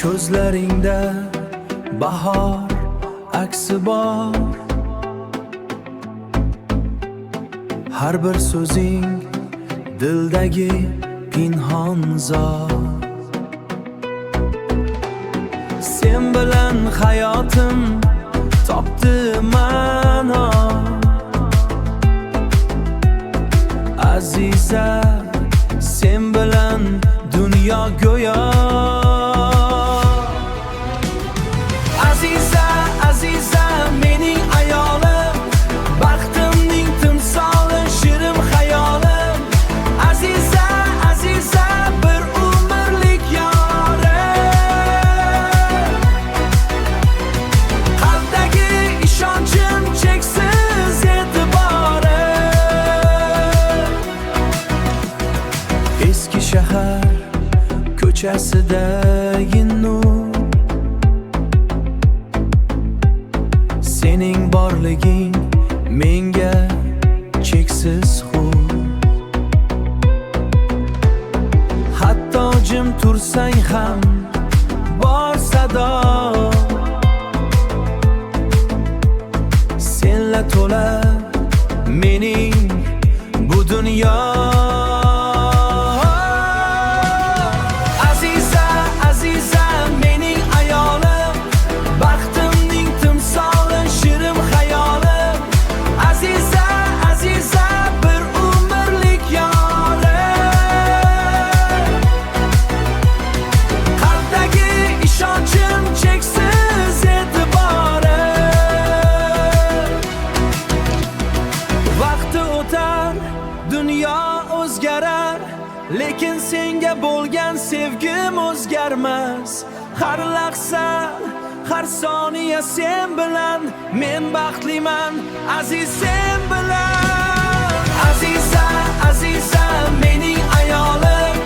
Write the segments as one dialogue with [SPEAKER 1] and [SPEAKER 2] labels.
[SPEAKER 1] Ko'zlaringda bahor aksi bor. Har bir so'zing dildagi pinhon zor. Sen bilan hayotim topdi ma'no. Aziza, sen bilan dunyo go'yo. Aziza, Aziza, mening ayolim, baxtimning timsoli, shirin xayolim. Aziza, Aziza, bir umrlik yorim. Qalbdagi ishonchim cheksiz e'tiborim. Eski shahar ko'chasidagi nur, sening borliging menga cheksiz hur. Hatto jim tursang ham bor sado. Senla to'la mening bu dunyo. Aziza, Aziza, mening ayolim, baxtimning timsoli, shirin xayolim. Aziza, Aziza, bir umrlik yorim. Qalbdagi ishonchim cheksiz e'tiborim. Vaqti o'tar, dunyo o'zgarar, lekin senga bo'lgan sevgim o'zgarmas. Har lahza, har soniya sen bilan men baxtliman. Aziz, sen bilan. Aziza, Aziza, mening ayolim,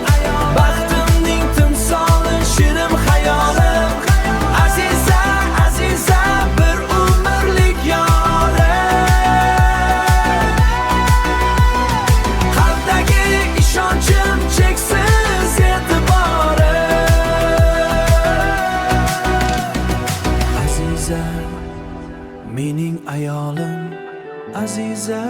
[SPEAKER 1] baxtimning timsoli, shirin xayolim. Aziza, Aziza, bir umrlik yorim. Qalbdagi ishonchim cheksiz e'tiborim. Aziza, mening ayolim, Aziza.